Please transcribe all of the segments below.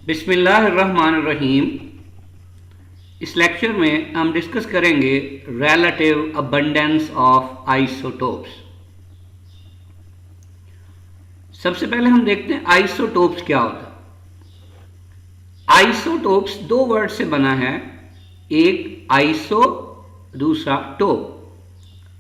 बिस्मिल्लाहिर्रहमानिर्रहीम। इस लेक्चर में हम डिस्कस करेंगे रिलेटिव अबंडेंस ऑफ आइसोटोप्स। सबसे पहले हम देखते हैं आइसोटोप्स क्या होता है। आइसोटोप्स दो वर्ड से बना है, एक आइसो, दूसरा टोप।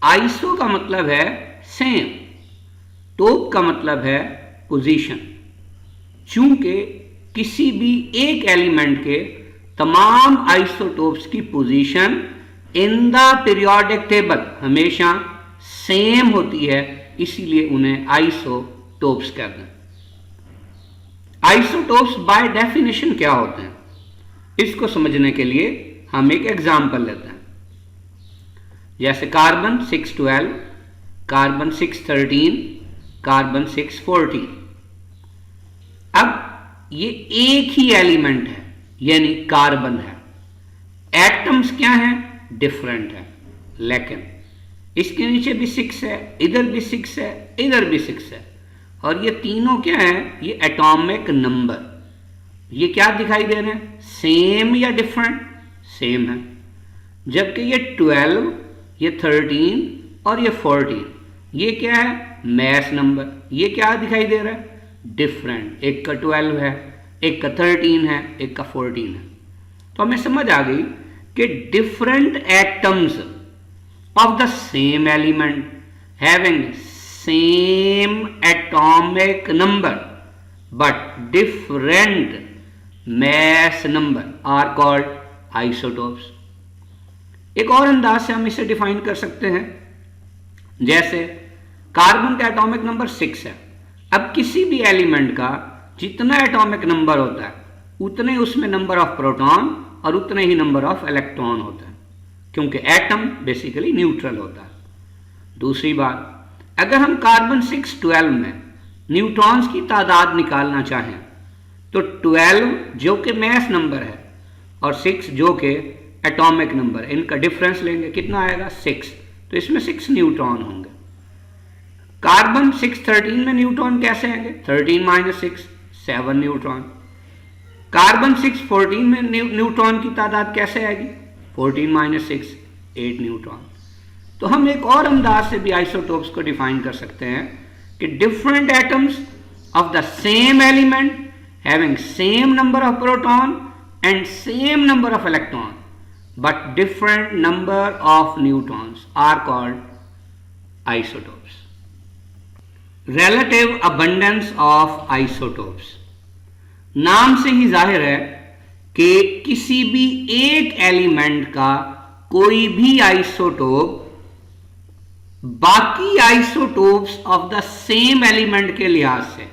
आइसो का मतलब है सेम, टोप का मतलब है पोजीशन। चूंकि किसी भी एक एलिमेंट के तमाम आइसोटोप्स की position in the periodic table हमेशा सेम होती है, इसीलिए उन्हें आइसोटोप्स कहते हैं। आइसोटोप्स बाय डेफिनेशन क्या होते हैं, इसको समझने के लिए हम एक एग्जांपल लेते हैं। जैसे कार्बन 612, कार्बन 613, कार्बन 614। अब ये एक ही एलिमेंट है, यानी कार्बन है। एटम्स क्या हैं? डिफरेंट है, लेकिन इसके नीचे भी 6 है, इधर भी 6 है, इधर भी 6 है, और ये तीनों क्या है? ये एटॉमिक नंबर। ये क्या दिखाई दे रहे हैं? सेम या डिफरेंट? सेम है। जबकि ये 12, ये 13 और ये 14, ये क्या है? Mass number. ये क्या दिखाई दे रहा है? डिफरेंट। एक का 12 है, एक का 13 है, एक का 14 है। तो हमें समझ आ गई कि different atoms of the same element having same atomic number but different mass number are called isotopes. एक और अंदाज से हम इसे डिफाइन कर सकते हैं। जैसे कार्बन का एटॉमिक नंबर 6 है। अब किसी भी एलिमेंट का जितना एटॉमिक नंबर होता है उतने उसमें नंबर ऑफ प्रोटॉन और उतने ही नंबर ऑफ इलेक्ट्रॉन होता है, क्योंकि एटम बेसिकली न्यूट्रल होता है। दूसरी बात, अगर हम कार्बन 612 में न्यूट्रॉन्स की तादाद निकालना चाहें तो 12 जो कि मैस नंबर है और 6 जो कि एटॉमिक नंबर, इनका डिफरेंस लेंगे, कितना आएगा? 6। तो इसमें 6 न्यूट्रॉन होंगे। कार्बन 613 में न्यूट्रॉन कैसे आएंगे? 13 माइनस 6, 7 न्यूट्रॉन। कार्बन 614 में न्यूट्रॉन की तादाद कैसे आएगी? 14 माइनस 6, 8 न्यूट्रॉन। तो हम एक और अंदाज से भी आइसोटोप्स को डिफाइन कर सकते हैं कि different atoms of the same element having same number of proton and same number of electron but different number of neutrons are called isotopes. Relative abundance of isotopes, नाम से ही जाहिर है कि किसी भी एक एलिमेंट का कोई भी आइसोटोप बाकी isotopes of the same element के लिहाज से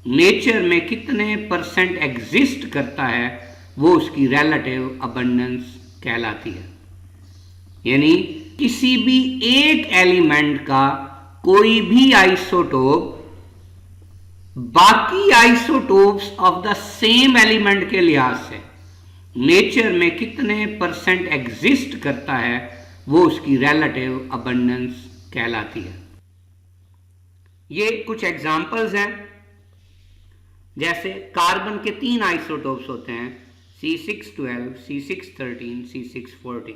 नेचर में कितने परसेंट एग्जिस्ट करता है, वो उसकी रिलेटिव अबंडेंस कहलाती है। यानी किसी भी एक एलिमेंट का कोई भी आइसोटोप बाकी isotopes of the same element के लिहाज से नेचर में कितने परसेंट एग्जिस्ट करता है, वो उसकी रिलेटिव अबंडेंस कहलाती है। ये कुछ एग्जांपल्स हैं। जैसे कार्बन के 3 आइसोटोप्स होते हैं, C612, C613, C614।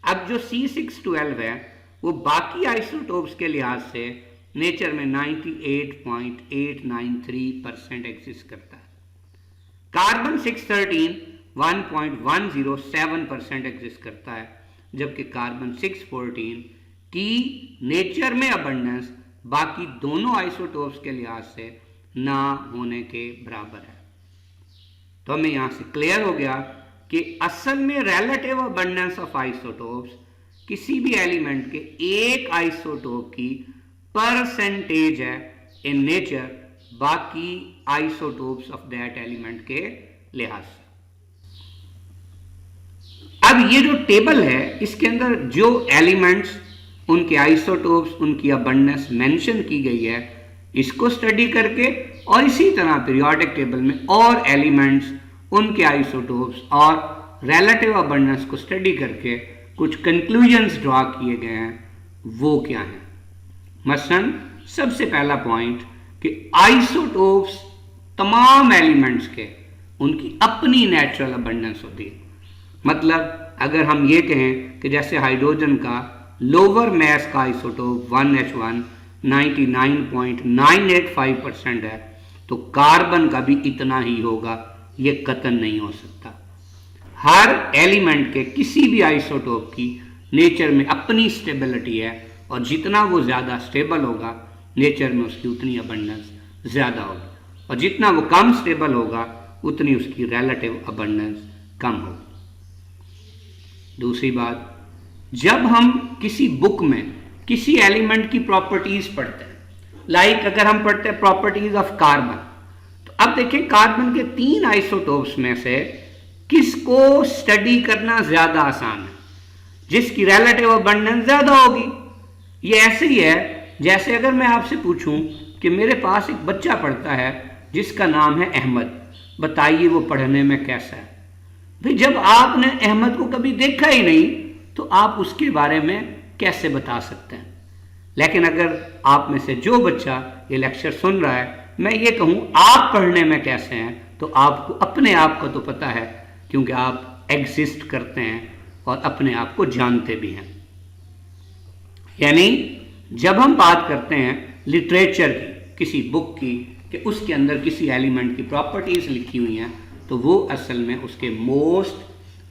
अब जो C612 है वो बाकी आइसोटोप्स के लिहाज से नेचर में 98.893% एग्जिस्ट करता है। कार्बन 613 1.107% एग्जिस्ट करता है, जबकि कार्बन 614 की नेचर में अबंडेंस बाकी दोनों आइसोटोप्स के लिहाज से ना होने के बराबर है। तो हमें यहां से क्लियर हो गया कि असल में रिलेटिव अबंडेंस ऑफ आइसोटोप्स किसी भी एलिमेंट के एक आइसोटोप की परसेंटेज है इन नेचर बाकी आइसोटोप्स ऑफ दैट एलिमेंट के लिहाज से। अब ये जो टेबल है, इसके अंदर जो एलिमेंट्स, उनके आइसोटोप्स, उनकी अबंडेंस मेंशन की गई है, इसको स्टडी करके और इसी तरह पीरियोडिक टेबल में और एलिमेंट्स, उनके आइसोटोप्स और रिलेटिव अबंडेंस को स्टडी करके कुछ कंक्लूजन्स ड्रॉ किए गए हैं। वो क्या हैं? मसलन सबसे पहला पॉइंट कि आइसोटोप्स तमाम एलिमेंट्स के उनकी अपनी नेचुरल अबंडेंस होती है। मतलब अगर हम ये कहें कि जैसे हाइड्रोजन का लोअर मैस का आइसोटोप 1H1 99.985% है, तो कार्बन का भी इतना ही होगा, ये कतन नहीं हो सकता। हर एलिमेंट के किसी भी आइसोटोप की नेचर में अपनी स्टेबिलिटी है, और जितना वो ज़्यादा स्टेबल होगा नेचर में उसकी उतनी अबंडेंस ज़्यादा होगी, और जितना वो कम स्टेबल होगा उतनी उसकी रिलेटिव अबंडेंस कम होगी। दूसरी बात, जब हम किसी बुक में किसी एलिमेंट की प्रॉपर्टीज पढ़ते हैं, लाइक अगर हम पढ़ते हैं प्रॉपर्टीज ऑफ कार्बन, तो अब देखिए कार्बन के 3 आइसोटोप्स में से किसको स्टडी करना ज्यादा आसान है, जिसकी रिलेटिव अबंडेंस ज्यादा होगी। ये ऐसे ही है जैसे अगर मैं आपसे पूछूं कि मेरे पास एक बच्चा पढ़ता है जिसका नाम है अहमद, बताइए वो पढ़ने में कैसा है। भाई जब आपने अहमद को कभी देखा ही नहीं तो आप उसके बारे में कैसे बता सकते हैं। लेकिन अगर आप में से जो बच्चा ये लेक्चर सुन रहा है, मैं ये कहूँ आप पढ़ने में कैसे हैं, तो आपको अपने आप का तो पता है, क्योंकि आप एग्जिस्ट करते हैं और अपने आप को जानते भी हैं। यानी जब हम बात करते हैं लिटरेचर की, किसी बुक की, कि उसके अंदर किसी एलिमेंट की प्रॉपर्टीज लिखी हुई हैं, तो वो असल में उसके मोस्ट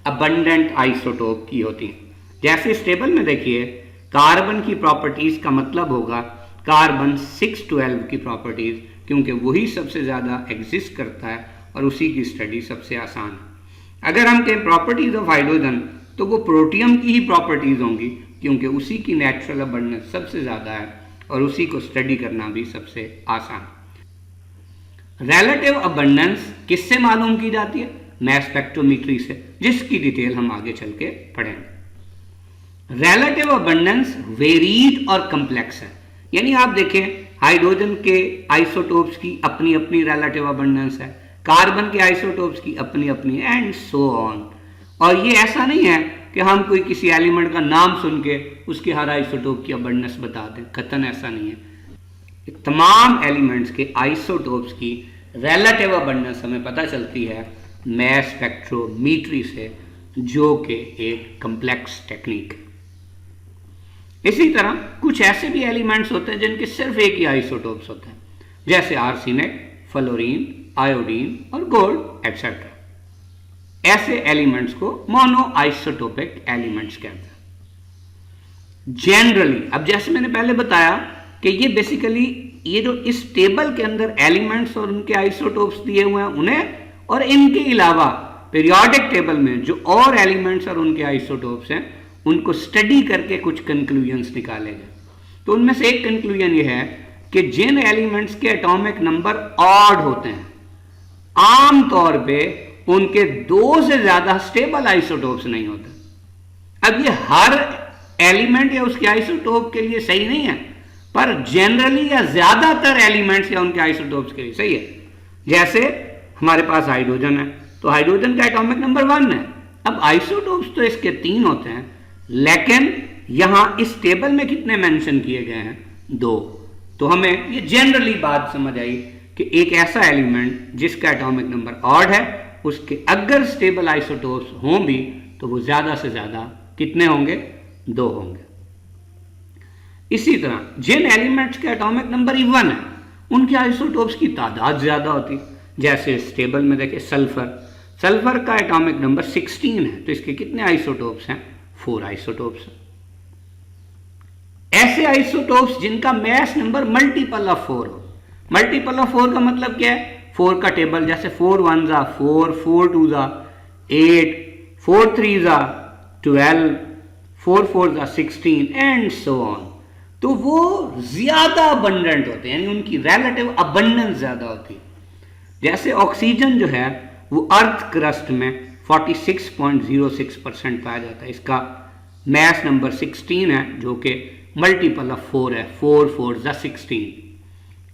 अबंडेंट आइसोटोप की होती हैं। जैसे इस टेबल में देखिए, कार्बन की प्रॉपर्टीज का मतलब होगा कार्बन 612 की प्रॉपर्टीज, क्योंकि वही सबसे ज़्यादा एग्जिस्ट करता है और उसी की स्टडी सबसे आसान है। अगर हम कहें प्रॉपर्टीज ऑफ हाइड्रोजन, तो वो प्रोटियम की ही प्रॉपर्टीज होंगी, क्योंकि उसी की नेचुरल अबंडेंस सबसे ज़्यादा है और उसी को स्टडी करना भी सबसे आसान है। रिलेटिव अबंडेंस किससे मालूम की जाती है? मैस स्पेक्ट्रोमेट्री से, जिसकी डिटेल हम आगे चल के पढ़ेंगे। रिलेटिव अबंडेंस वेरीड और कम्प्लेक्स है, यानी आप देखें हाइड्रोजन के आइसोटोप्स की अपनी अपनी रिलेटिव अबंडेंस है, कार्बन के आइसोटोप्स की अपनी अपनी, एंड सो ऑन। और ये ऐसा नहीं है कि हम कोई किसी एलिमेंट का नाम सुन के उसके हर आइसोटोप की अबंडेंस बता दें, कतन ऐसा नहीं है। तमाम एलिमेंट्स के आइसोटोप्स की रिलेटिव अबंडेंस हमें पता चलती है मैस स्पेक्ट्रोमेट्री से, जो कि एक कम्प्लेक्स टेक्निक है। इसी तरह कुछ ऐसे भी एलिमेंट्स होते हैं जिनके सिर्फ एक ही आइसोटोप्स होते हैं, जैसे आर्सेनिक, फ्लोरीन, आयोडीन और गोल्ड एक्सेट्रा। ऐसे एलिमेंट्स को मोनो आइसोटोपिक एलिमेंट्स कहते हैं जनरली। अब जैसे मैंने पहले बताया कि ये बेसिकली ये जो इस टेबल के अंदर एलिमेंट्स और उनके आइसोटोप्स दिए हुए हैं उन्हें, और इनके अलावा पीरियोडिक टेबल में जो और एलिमेंट्स और उनके आइसोटोप्स हैं उनको स्टडी करके कुछ कंक्लूजन्स निकाले गए। तो उनमें से एक कंक्लूजन ये है कि जिन एलिमेंट्स के एटॉमिक नंबर ऑड होते हैं, आमतौर पे उनके 2 से ज्यादा स्टेबल आइसोटोप्स नहीं होते। अब ये हर एलिमेंट या उसके आइसोटोप के लिए सही नहीं है, पर जनरली या ज्यादातर एलिमेंट्स या उनके आइसोटोप्स के लिए सही है। जैसे हमारे पास हाइड्रोजन है, तो हाइड्रोजन का एटॉमिक नंबर 1 है। अब आइसोटोप्स तो इसके 3 होते हैं, लेकिन यहां इस टेबल में कितने मेंशन किए गए हैं? 2। तो हमें ये जनरली बात समझ आई कि एक ऐसा एलिमेंट जिसका एटॉमिक नंबर ऑड है, उसके अगर स्टेबल आइसोटोप्स हों भी तो वो ज्यादा से ज्यादा कितने होंगे? 2 होंगे। इसी तरह जिन एलिमेंट्स के एटॉमिक नंबर इवन है, उनके आइसोटोप्स की तादाद ज्यादा होती है। जैसे इस टेबल में देखिए सल्फर का एटॉमिक नंबर 16 है, तो इसके कितने आइसोटोप्स हैं? 4 आइसोटोप्स हैं। ऐसे आइसोटोप्स जिनका मैस नंबर मल्टीपल ऑफ 4 हो। मल्टीपल ऑफ 4 का मतलब क्या है? 4 का टेबल, जैसे 4 1 4, 4 2 8, 4 3 12, 4 4 16 एंड सो ऑन। तो वो ज्यादा अबंडेंट होते हैं, यानी उनकी रिलेटिव अबंडेंस ज्यादा होती है। जैसे ऑक्सीजन जो है वो अर्थ क्रस्ट में 46.06% पाया जाता है, इसका मैस नंबर 16 है, जो कि मल्टीपल ऑफ 4 है, 4 4 16।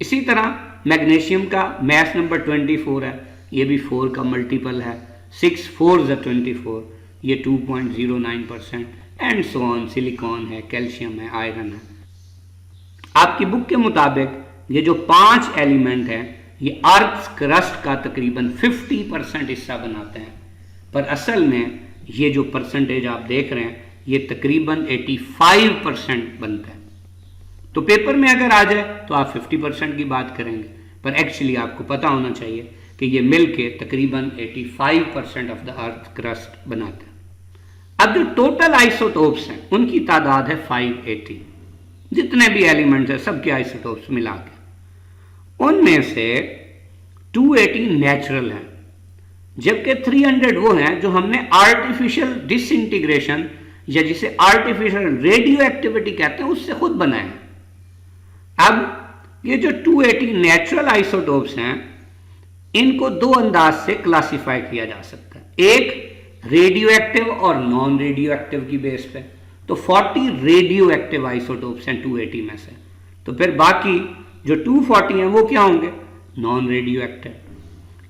इसी तरह मैग्नीशियम का मैस नंबर 24 है, ये भी 4 का मल्टीपल है, 6 4 24, ये 2.09% एंड सो ऑन। सिलिकॉन है, कैल्शियम है, आयरन है। आपकी बुक के मुताबिक ये जो 5 एलिमेंट हैं, ये अर्थ क्रस्ट का तकरीबन 50% हिस्सा बनाते हैं, पर असल में ये जो परसेंटेज आप देख रहे हैं ये तकरीबन 85% बनता है। तो पेपर में अगर आ जाए तो आप 50% की बात करेंगे, पर एक्चुअली आपको पता होना चाहिए कि ये मिल के तकरीबन 85% ऑफ द अर्थ क्रस्ट बनाते हैं। अब जो टोटल आइसोटोप्स हैं उनकी तादाद है 580, जितने भी एलिमेंट्स हैं सबके आइसोटोप्स मिला के, उनमें से 280 नेचुरल हैं, जबकि 300 वो हैं जो हमने आर्टिफिशियल डिसइंटीग्रेशन या जिसे आर्टिफिशियल रेडियो एक्टिविटी कहते हैं उससे खुद बनाए हैं। अब ये जो 280 नेचुरल आइसोटोप्स हैं इनको दो अंदाज से क्लासिफाई किया जा सकता है, एक रेडियो एक्टिव और नॉन रेडियो एक्टिव की बेस पे। तो 40 रेडियो एक्टिव आइसोटोप्स हैं 280 में से, तो फिर बाकी जो 240 हैं वो क्या होंगे, नॉन रेडियो एक्टिव।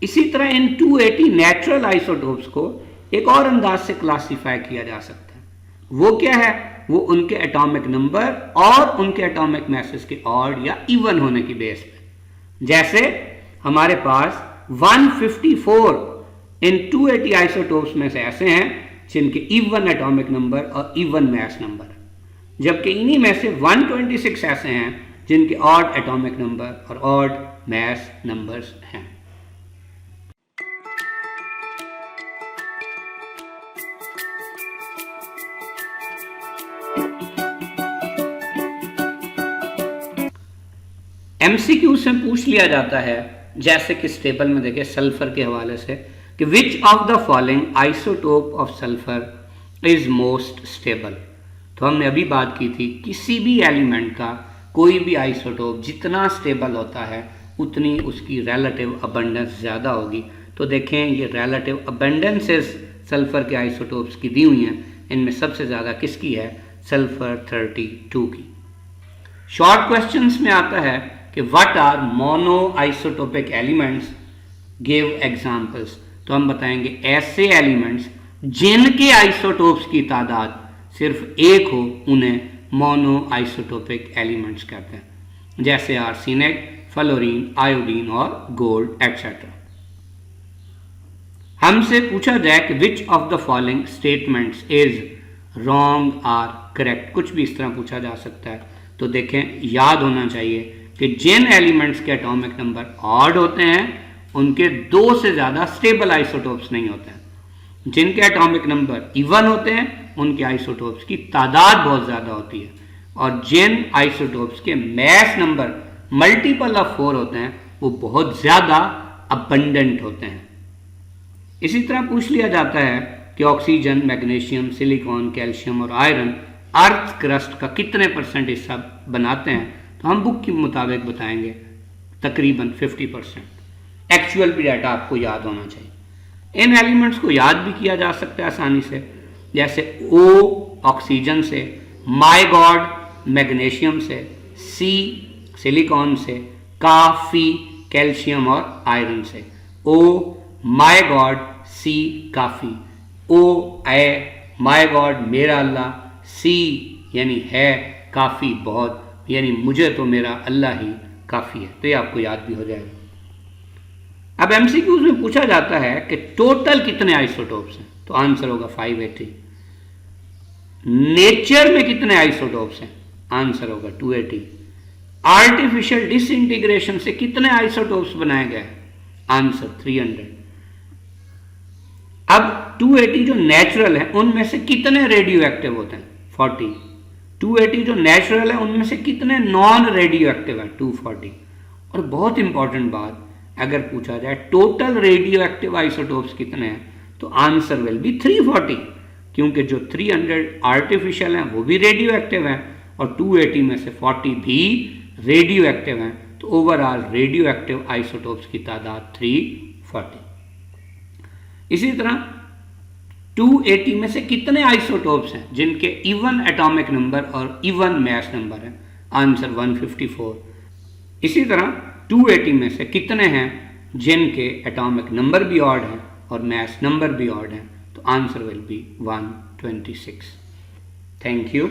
इसी तरह इन 280 नेचुरल आइसोटोप्स को एक और अंदाज से क्लासिफाई किया जा सकता है, वो क्या है, वो उनके एटॉमिक नंबर और उनके एटॉमिक मैसेज के ऑड या इवन होने की बेस पे। जैसे हमारे पास 154 इन 280 आइसोटोप्स में से ऐसे हैं जिनके इवन एटॉमिक नंबर और इवन मैस नंबर, जबकि इन्हीं में से 126 ऐसे हैं जिनके ऑड एटॉमिक नंबर और ऑड मैस नंबर्स हैं। एमसीक्यू से पूछ लिया जाता है, जैसे कि इस टेबल में देखिए सल्फर के हवाले से, कि which of the following isotope of sulphur is most stable. तो हमने अभी बात की थी किसी भी एलिमेंट का कोई भी आइसोटोप जितना स्टेबल होता है उतनी उसकी रिलेटिव अबंडेंस ज़्यादा होगी। तो देखें ये रिलेटिव अबंडेंसेस सल्फर के आइसोटोप्स की दी हुई हैं, इनमें सबसे ज़्यादा किसकी है, सल्फर 32 की। शॉर्ट क्वेश्चंस में आता है कि what are monoisotopic elements, give examples. तो हम बताएंगे ऐसे एलिमेंट्स जिनके आइसोटोप्स की तादाद सिर्फ एक हो उन्हें मोनो आइसोटोपिक एलिमेंट्स कहते हैं, जैसे आर्सेनेट, फ्लोरीन, आयोडीन और गोल्ड एक्सेट्रा। हमसे पूछा जाए कि which of the following statements is wrong or correct, कुछ भी इस तरह पूछा जा सकता है। तो देखें, याद होना चाहिए कि जिन एलिमेंट्स के एटॉमिक नंबर ऑड होते हैं उनके दो से ज़्यादा स्टेबल आइसोटोप्स नहीं होते हैं, जिनके एटॉमिक नंबर इवन होते हैं उनके आइसोटोप्स की तादाद बहुत ज़्यादा होती है, और जिन आइसोटोप्स के मैस नंबर मल्टीपल ऑफ 4 होते हैं वो बहुत ज़्यादा अबंडेंट होते हैं। इसी तरह पूछ लिया जाता है कि ऑक्सीजन, मैग्नीशियम, सिलिकॉन, कैल्शियम और आयरन अर्थ क्रस्ट का कितने % हिस्सा बनाते हैं। तो हम बुक के मुताबिक बताएंगे तकरीबन 50%। एक्चुअल भी डाटा आपको याद होना चाहिए। इन एलिमेंट्स को याद भी किया जा सकता है आसानी से, जैसे O ऑक्सीजन से, माई गॉड मैग्नीशियम से, C सिलिकॉन से, काफी कैल्शियम और आयरन से। O माई गॉड, C काफी, O ए माई गॉड मेरा अल्लाह, C यानी है, काफी बहुत, यानी मुझे तो मेरा अल्लाह ही काफी है। तो ये आपको याद भी हो जाएगा। अब एमसीक्यूज में पूछा जाता है कि टोटल कितने आइसोटोप्स हैं, तो आंसर होगा 580। नेचर में कितने आइसोटोप्स हैं, आंसर होगा 280। आर्टिफिशियल डिसइंटीग्रेशन से कितने आइसोटोप्स बनाए गए, आंसर 300। अब 280 जो नेचुरल है उनमें से कितने रेडियो एक्टिव होते हैं, 40। 280 जो नेचुरल है उनमें से कितने नॉन रेडियो एक्टिव है, 240। और बहुत इंपॉर्टेंट बात, अगर पूछा जाए टोटल रेडियो एक्टिव आइसोटोप्स कितने हैं, तो आंसर विल बी 340, क्योंकि जो 300 आर्टिफिशियल हैं वो भी रेडियो एक्टिव हैं और 280 में से 40 भी रेडियो एक्टिव हैं। तो ओवरऑल रेडियो एक्टिव आइसोटोप्स की तादाद 340। इसी तरह 280 में से कितने आइसोटोप्स हैं जिनके इवन एटॉमिक नंबर और इवन मैस नंबर है, आंसर 154। इसी तरह 280 में से कितने हैं जिनके एटॉमिक नंबर भी ऑड हैं और मैस नंबर भी ऑड हैं, तो answer will be 126। Thank you.